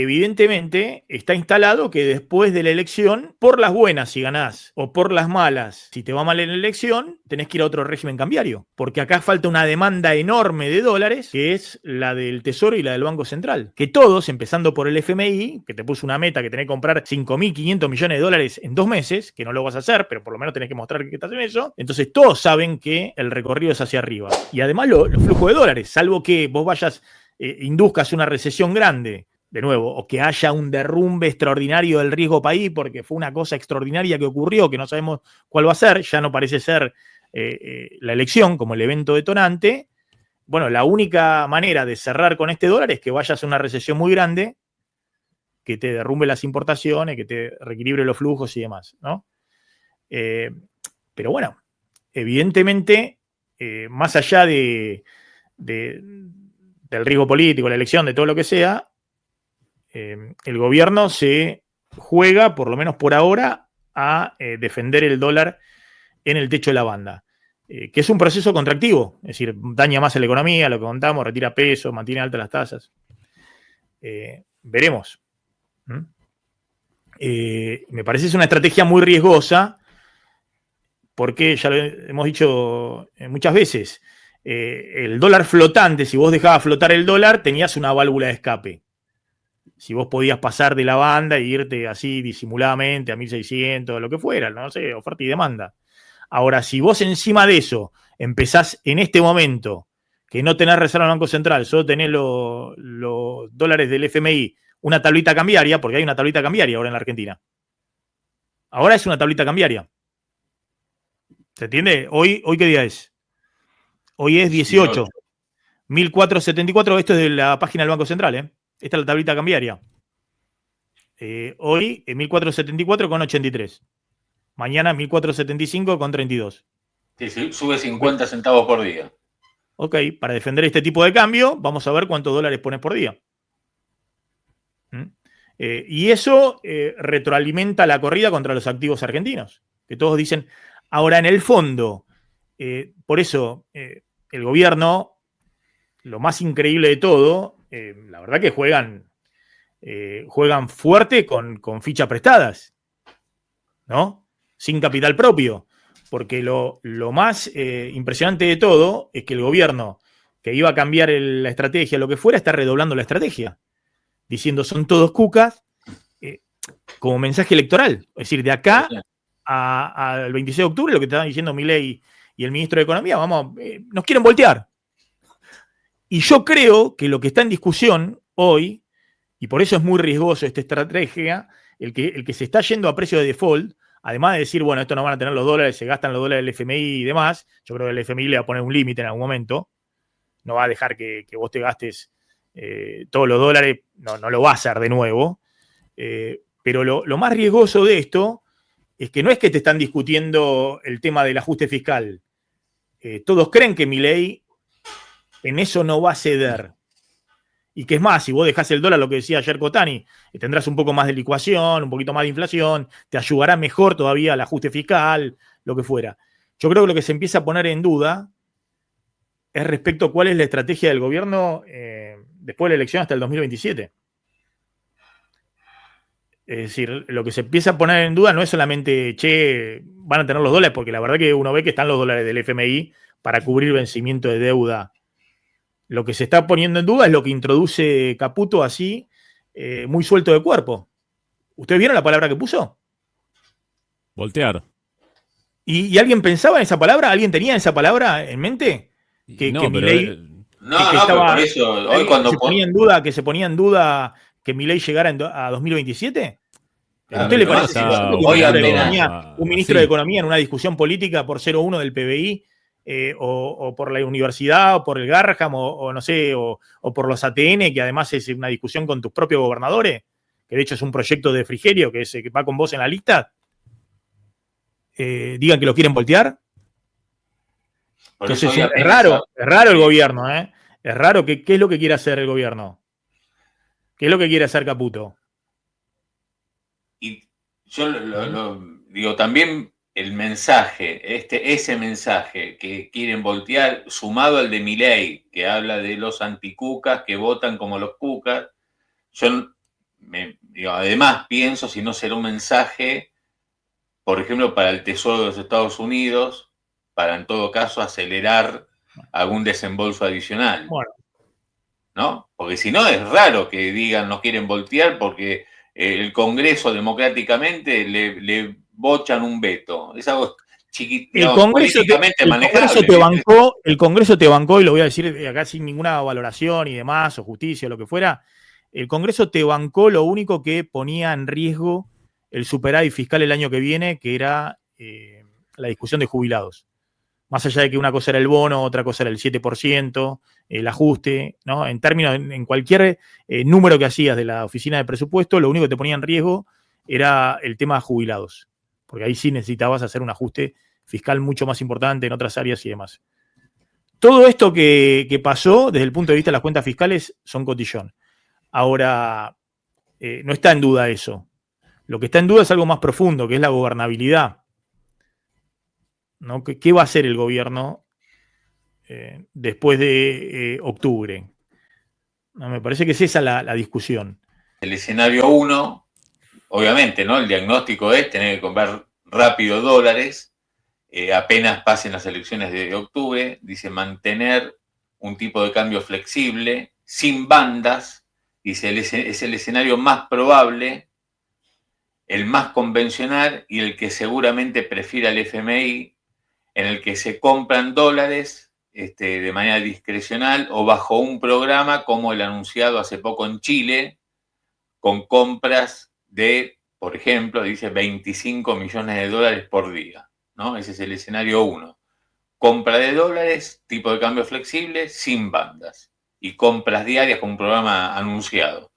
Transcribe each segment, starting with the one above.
Evidentemente está instalado que después de la elección, por las buenas si ganás o por las malas, si te va mal en la elección, tenés que ir a otro régimen cambiario. Porque acá falta una demanda enorme de dólares, que es la del Tesoro y la del Banco Central. Que todos, empezando por el FMI, que te puso una meta que tenés que comprar 5.500 millones de dólares en 2 meses, que no lo vas a hacer, pero por lo menos tenés que mostrar que estás en eso. Entonces todos saben que el recorrido es hacia arriba. Y además los flujos de dólares, salvo que vos vayas, induzcas una recesión grande, de nuevo, o que haya un derrumbe extraordinario del riesgo país, porque fue una cosa extraordinaria que ocurrió, que no sabemos cuál va a ser, ya no parece ser la elección como el evento detonante. Bueno, la única manera de cerrar con este dólar es que vayas a una recesión muy grande, que te derrumbe las importaciones, que te reequilibre los flujos y demás, ¿no? Pero bueno, evidentemente, más allá del riesgo político, la elección, de todo lo que sea, el gobierno se juega, por lo menos por ahora, a defender el dólar en el techo de la banda, que es un proceso contractivo, es decir, daña más a la economía, lo que contamos, retira peso, mantiene altas las tasas. Veremos. Me parece una estrategia muy riesgosa, porque ya lo hemos dicho muchas veces, el dólar flotante, si vos dejabas flotar el dólar, tenías una válvula de escape. Si vos podías pasar de la banda e irte así disimuladamente a 1.600, lo que fuera, no sé, oferta y demanda. Ahora, si vos encima de eso empezás en este momento, que no tenés reserva en el Banco Central, solo tenés los dólares del FMI, una tablita cambiaria, porque hay una tablita cambiaria ahora en la Argentina. Ahora es una tablita cambiaria. ¿Se entiende? ¿Hoy qué día es? Hoy es 18. 1.474, esto es de la página del Banco Central, ¿eh? Esta es la tablita cambiaria. Hoy 1.474,83. Mañana 1.475,32. Sí, sube 50 centavos por día. Ok, para defender este tipo de cambio, vamos a ver cuántos dólares pones por día. Y eso retroalimenta la corrida contra los activos argentinos, que todos dicen. Ahora, en el fondo, por eso el gobierno, lo más increíble de todo, la verdad que juegan fuerte con fichas prestadas, ¿no? Sin capital propio. Porque lo más impresionante de todo es que el gobierno, que iba a cambiar la estrategia, lo que fuera, está redoblando la estrategia. Diciendo, son todos cucas, como mensaje electoral. Es decir, de acá al 26 de octubre, lo que estaban diciendo Milei y el ministro de Economía, nos quieren voltear. Y yo creo que lo que está en discusión hoy, y por eso es muy riesgoso esta estrategia, el que se está yendo a precio de default, además de decir, bueno, esto no van a tener los dólares, se gastan los dólares del FMI y demás, yo creo que el FMI le va a poner un límite en algún momento, no va a dejar que vos te gastes todos los dólares, no lo va a hacer de nuevo, pero lo más riesgoso de esto es que no es que te están discutiendo el tema del ajuste fiscal, todos creen que Milei en eso no va a ceder. Y que es más, si vos dejás el dólar, lo que decía ayer Cotani, tendrás un poco más de licuación, un poquito más de inflación, te ayudará mejor todavía el ajuste fiscal, lo que fuera. Yo creo que lo que se empieza a poner en duda es respecto a cuál es la estrategia del gobierno después de la elección hasta el 2027. Es decir, lo que se empieza a poner en duda no es solamente, van a tener los dólares, porque la verdad que uno ve que están los dólares del FMI para cubrir vencimiento de deuda. Lo que se está poniendo en duda es lo que introduce Caputo así, muy suelto de cuerpo. ¿Ustedes vieron la palabra que puso? Voltear. ¿Y alguien pensaba en esa palabra? ¿Alguien tenía esa palabra en mente? Que Milei pero por eso hoy cuando se ponía en duda que Milei llegara a 2027. ¿A usted le parece un ministro de Economía en una discusión política por 0,1 del PBI? O por la universidad, o por el Garham, o no sé, o por los ATN, que además es una discusión con tus propios gobernadores, que de hecho es un proyecto de Frigerio, que va con vos en la lista, digan que lo quieren voltear. Entonces es raro el gobierno, ¿eh? Es raro. ¿Qué es lo que quiere hacer el gobierno? ¿Qué es lo que quiere hacer Caputo? Y yo lo digo también. El mensaje, ese mensaje que quieren voltear, sumado al de Milei, que habla de los anticucas que votan como los cucas, yo además pienso si no será un mensaje, por ejemplo, para el Tesoro de los Estados Unidos, para en todo caso acelerar algún desembolso adicional. Bueno. ¿No? Porque si no es raro que digan no quieren voltear porque el Congreso democráticamente le bochan un veto. Es algo políticamente manejable. El Congreso te bancó, y lo voy a decir acá sin ninguna valoración y demás, o justicia, o lo que fuera. El Congreso te bancó lo único que ponía en riesgo el superávit fiscal el año que viene, que era la discusión de jubilados. Más allá de que una cosa era el bono, otra cosa era el 7%, el ajuste, ¿no? En términos, en cualquier número que hacías de la oficina de presupuesto, lo único que te ponía en riesgo era el tema de jubilados. Porque ahí sí necesitabas hacer un ajuste fiscal mucho más importante en otras áreas y demás. Todo esto que pasó desde el punto de vista de las cuentas fiscales son cotillón. Ahora, no está en duda eso. Lo que está en duda es algo más profundo, que es la gobernabilidad, ¿no? ¿Qué va a hacer el gobierno después de octubre? ¿No? Me parece que es esa la discusión. El escenario 1, obviamente, ¿no? El diagnóstico es tener que comprar rápido dólares, apenas pasen las elecciones de octubre, dice mantener un tipo de cambio flexible, sin bandas, dice es el escenario más probable, el más convencional y el que seguramente prefiera el FMI, en el que se compran dólares de manera discrecional o bajo un programa como el anunciado hace poco en Chile, con compras de, por ejemplo, dice 25 millones de dólares por día, ¿no? Ese es el escenario 1. Compra de dólares, tipo de cambio flexible, sin bandas. Y compras diarias con un programa anunciado.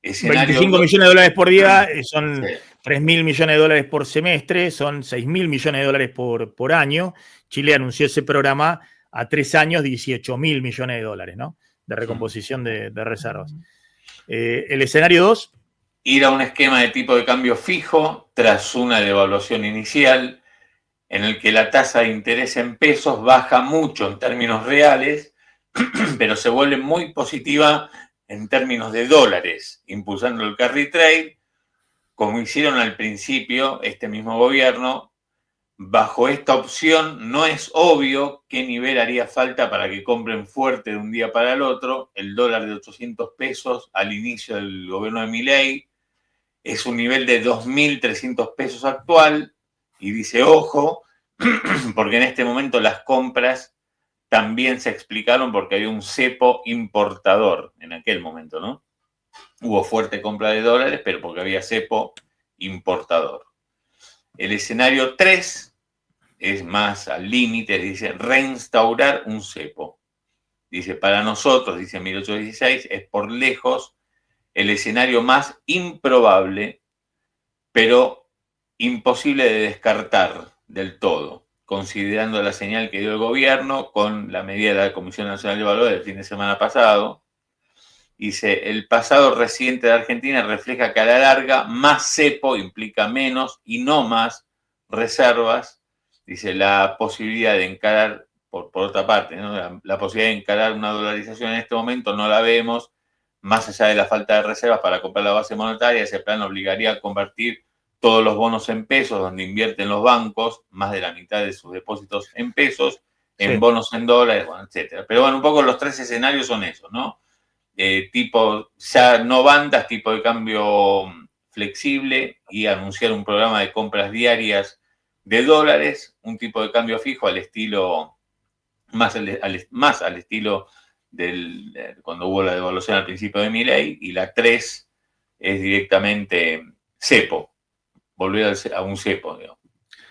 Escenario 25 millones de dólares por día son 3.000 millones de dólares por semestre, son 6.000 millones de dólares por año. Chile anunció ese programa a 3 años, 18.000 millones de dólares, ¿no? De recomposición de reservas. El escenario 2. Ir a un esquema de tipo de cambio fijo tras una devaluación inicial en el que la tasa de interés en pesos baja mucho en términos reales, pero se vuelve muy positiva en términos de dólares, impulsando el carry trade, como hicieron al principio este mismo gobierno. Bajo esta opción no es obvio qué nivel haría falta para que compren fuerte de un día para el otro. El dólar de 800 pesos al inicio del gobierno de Milei es un nivel de 2.300 pesos actual, y dice, ojo, porque en este momento las compras también se explicaron porque había un cepo importador en aquel momento, ¿no? Hubo fuerte compra de dólares, pero porque había cepo importador. El escenario 3 es más al límite, dice reinstaurar un cepo. Dice, para nosotros, dice 1816, es por lejos el escenario más improbable, pero imposible de descartar del todo, considerando la señal que dio el gobierno con la medida de la Comisión Nacional de Valores del fin de semana pasado. Dice, el pasado reciente de Argentina refleja que a la larga más cepo implica menos y no más reservas. Dice, la posibilidad de encarar, por otra parte, ¿no? La posibilidad de encarar una dolarización en este momento no la vemos, más allá de la falta de reservas para comprar la base monetaria. Ese plan obligaría a convertir todos los bonos en pesos, donde invierten los bancos, más de la mitad de sus depósitos en pesos, en bonos en dólares, bueno, etcétera. Pero bueno, un poco los 3 escenarios son esos, ¿no? Tipo, ya no bandas, tipo de cambio flexible y anunciar un programa de compras diarias de dólares, un tipo de cambio fijo al estilo, más al estilo cuando hubo la devaluación al principio de Milei, y la 3 es directamente cepo, volver a un cepo, digamos.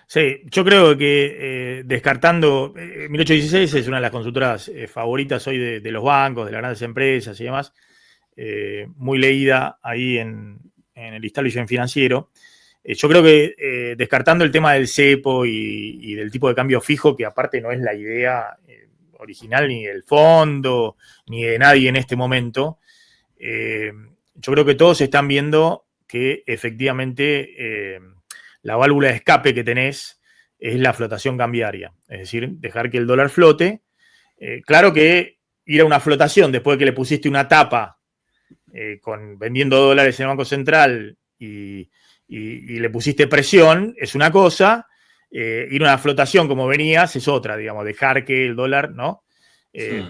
Sí, yo creo que descartando, 1816 es una de las consultoras favoritas hoy de los bancos, de las grandes empresas y demás, muy leída ahí en el establishment financiero. Yo creo que descartando el tema del cepo y del tipo de cambio fijo, que aparte no es la idea original ni del fondo, ni de nadie en este momento, yo creo que todos están viendo que efectivamente la válvula de escape que tenés es la flotación cambiaria, es decir, dejar que el dólar flote. Claro que ir a una flotación después de que le pusiste una tapa vendiendo dólares en el Banco Central y le pusiste presión, es una cosa. Ir a una flotación como venías es otra, digamos, dejar que el dólar, ¿no?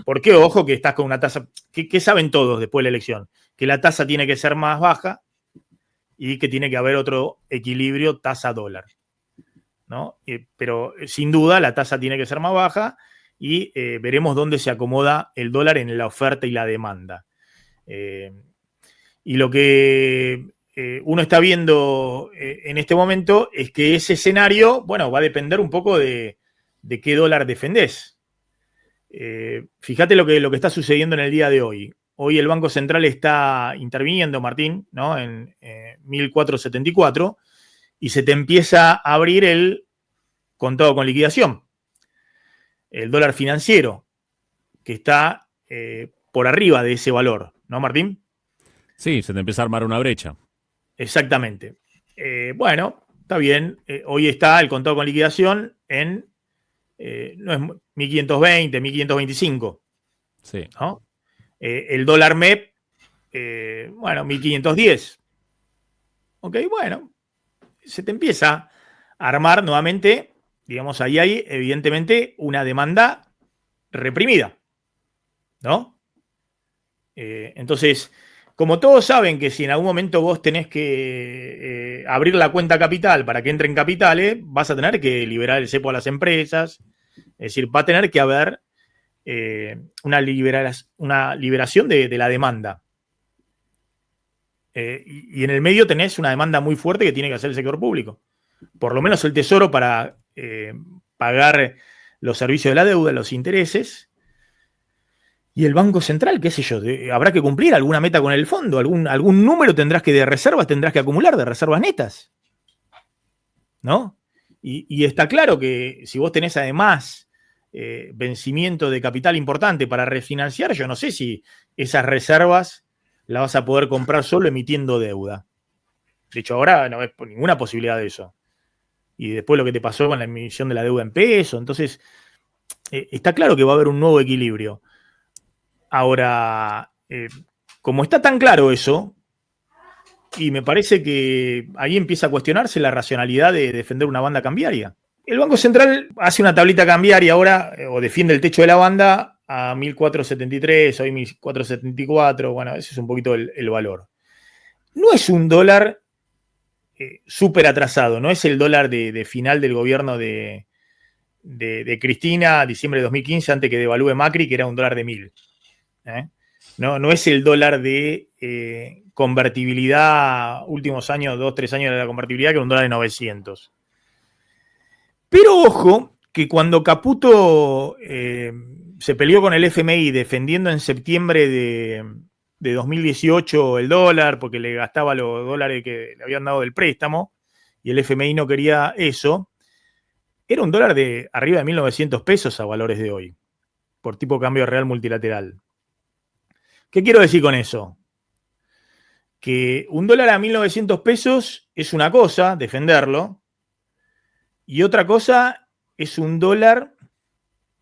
Porque, ojo, que estás con una tasa, que saben todos después de la elección, que la tasa tiene que ser más baja y que tiene que haber otro equilibrio tasa-dólar, ¿no? Pero sin duda la tasa tiene que ser más baja y veremos dónde se acomoda el dólar en la oferta y la demanda. Y lo que uno está viendo en este momento es que ese escenario, bueno, va a depender un poco de qué dólar defendés. Fíjate lo que está sucediendo en el día de hoy. Hoy el Banco Central está interviniendo, Martín, ¿no? En 1474 y se te empieza a abrir el contado con liquidación, el dólar financiero, que está por arriba de ese valor, ¿no, Martín? Sí, se te empieza a armar una brecha. Exactamente. Bueno, está bien. Hoy está el contado con liquidación en no es 1520, 1525. Sí. ¿No? El dólar MEP, bueno, 1510. Ok, bueno. Se te empieza a armar nuevamente, digamos, ahí hay evidentemente una demanda reprimida, ¿no? Entonces, como todos saben que si en algún momento vos tenés que abrir la cuenta capital para que entren capitales, vas a tener que liberar el cepo a las empresas. Es decir, va a tener que haber una liberación de la demanda. Y en el medio tenés una demanda muy fuerte que tiene que hacer el sector público. Por lo menos el Tesoro para pagar los servicios de la deuda, los intereses. Y el Banco Central, qué sé yo, habrá que cumplir alguna meta con el fondo, algún número de reservas tendrás que acumular, de reservas netas, ¿no? Y está claro que si vos tenés además vencimiento de capital importante para refinanciar, yo no sé si esas reservas las vas a poder comprar solo emitiendo deuda. De hecho, ahora no ves ninguna posibilidad de eso. Y después lo que te pasó con la emisión de la deuda en peso. Entonces, está claro que va a haber un nuevo equilibrio. Ahora, como está tan claro eso, y me parece que ahí empieza a cuestionarse la racionalidad de defender una banda cambiaria. El Banco Central hace una tablita cambiaria ahora, o defiende el techo de la banda a 1473, hoy 1474, bueno, ese es un poquito el valor. No es un dólar súper atrasado, no es el dólar de final del gobierno de Cristina, diciembre de 2015, antes que devalúe Macri, que era un dólar de 1000. No es el dólar de convertibilidad, últimos años, 2-3 años de la convertibilidad, que era un dólar de 900. Pero ojo, que cuando Caputo se peleó con el FMI defendiendo en septiembre de 2018 el dólar, porque le gastaba los dólares que le habían dado del préstamo, y el FMI no quería eso, era un dólar de arriba de 1.900 pesos a valores de hoy, por tipo de cambio real multilateral. ¿Qué quiero decir con eso? Que un dólar a 1.900 pesos es una cosa, defenderlo, y otra cosa es un dólar,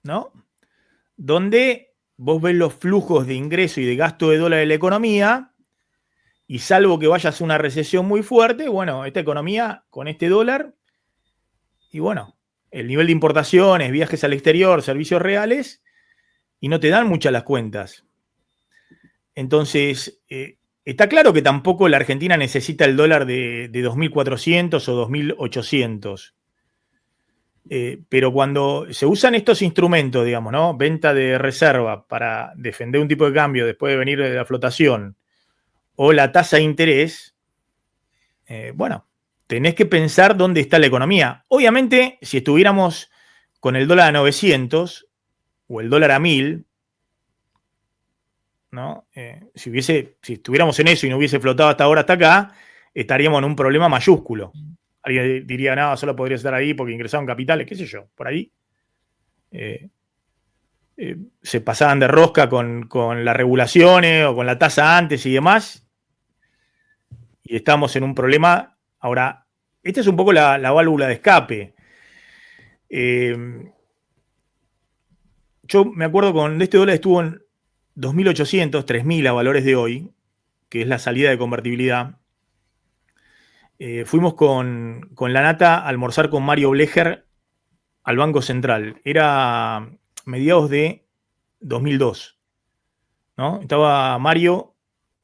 ¿no? Donde vos ves los flujos de ingreso y de gasto de dólar en la economía, y salvo que vayas a una recesión muy fuerte, bueno, esta economía con este dólar, y bueno, el nivel de importaciones, viajes al exterior, servicios reales, y no te dan muchas las cuentas. Entonces, está claro que tampoco la Argentina necesita el dólar de 2.400 o 2.800. Pero cuando se usan estos instrumentos, digamos, ¿no? Venta de reserva para defender un tipo de cambio después de venir de la flotación, o la tasa de interés, bueno, tenés que pensar dónde está la economía. Obviamente, si estuviéramos con el dólar a 900 o el dólar a 1000, ¿no? Si estuviéramos en eso y no hubiese flotado hasta ahora, hasta acá, estaríamos en un problema mayúsculo. Alguien diría, no, solo podría estar ahí porque ingresaron capitales, qué sé yo, por ahí. Se pasaban de rosca con las regulaciones o con la tasa antes y demás. Y estamos en un problema. Ahora, esta es un poco la válvula de escape. Yo me acuerdo con este dólar estuvo en 2.800, 3.000 a valores de hoy. que es la salida de convertibilidad, fuimos con la nata a almorzar con Mario Blecher al Banco Central. Era mediados de 2002, ¿no? Estaba Mario,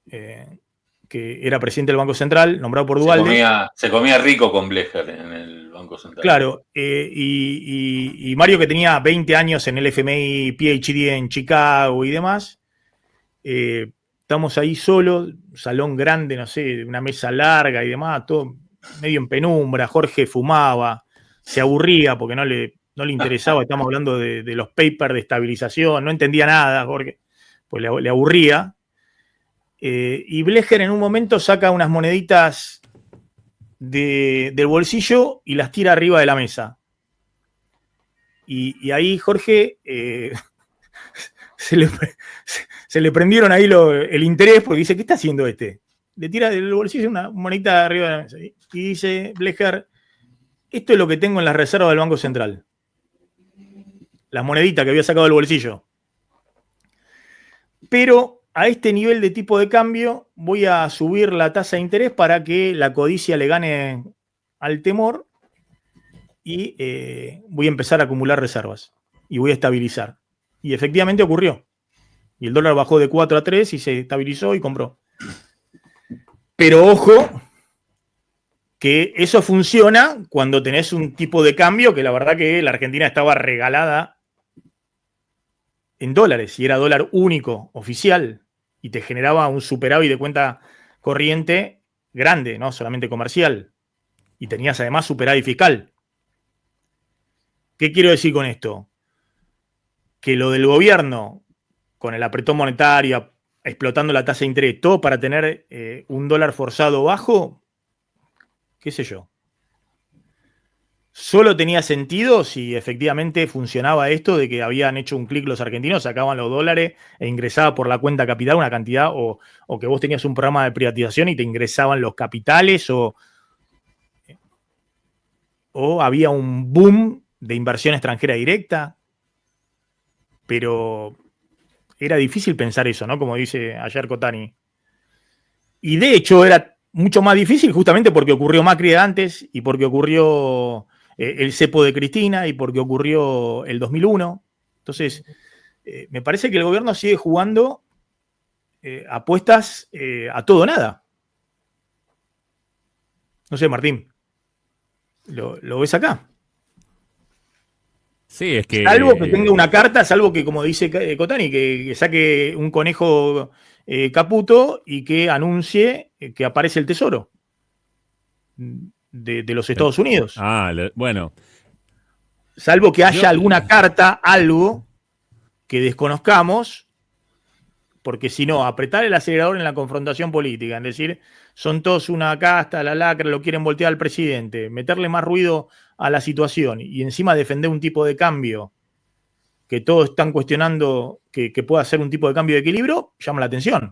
que era presidente del Banco Central, nombrado por Duhalde. Se comía rico con Blecher en el Banco Central. Claro, y Mario, que tenía 20 años en el FMI, PhD en Chicago y demás, estamos ahí solos, salón grande, no sé, una mesa larga y demás, todo medio en penumbra. Jorge fumaba, se aburría porque no le interesaba. Estamos hablando de los papers de estabilización, no entendía nada, Jorge, pues le aburría. Y Blecher en un momento saca unas moneditas del bolsillo y las tira arriba de la mesa. Y ahí Jorge se le prendieron ahí el interés, porque dice, ¿qué está haciendo este? Le tira del bolsillo una monedita arriba de la mesa. Y dice Blecher, esto es lo que tengo en las reservas del Banco Central. Las moneditas que había sacado del bolsillo. Pero a este nivel de tipo de cambio voy a subir la tasa de interés para que la codicia le gane al temor y voy a empezar a acumular reservas y voy a estabilizar. Y efectivamente ocurrió. Y el dólar bajó de 4 a 3 y se estabilizó y compró. Pero ojo, que eso funciona cuando tenés un tipo de cambio que la verdad que la Argentina estaba regalada en dólares y era dólar único, oficial, y te generaba un superávit de cuenta corriente grande, no solamente comercial. Y tenías además superávit fiscal. ¿Qué quiero decir con esto? Que lo del gobierno, con el apretón monetario, explotando la tasa de interés, todo para tener un dólar forzado bajo, qué sé yo. Solo tenía sentido si efectivamente funcionaba esto de que habían hecho un clic los argentinos, sacaban los dólares e ingresaba por la cuenta capital una cantidad, o que vos tenías un programa de privatización y te ingresaban los capitales, o había un boom de inversión extranjera directa. Pero era difícil pensar eso, ¿no? Como dice ayer Cotani. Y de hecho era mucho más difícil justamente porque ocurrió Macri antes y porque ocurrió el cepo de Cristina y porque ocurrió el 2001. Entonces, me parece que el gobierno sigue jugando apuestas a todo o nada. No sé, Martín, ¿lo ves acá? Sí, es que... Salvo que tenga una carta, salvo que, como dice Cotani, que saque un conejo caputo y que anuncie que aparece el tesoro de los Estados Unidos. Bueno. Salvo que haya alguna carta, algo que desconozcamos, porque si no, apretar el acelerador en la confrontación política, es decir, son todos una casta, la lacra, lo quieren voltear al presidente, meterle más ruido a la situación y encima defender un tipo de cambio que todos están cuestionando que pueda ser un tipo de cambio de equilibrio, llama la atención.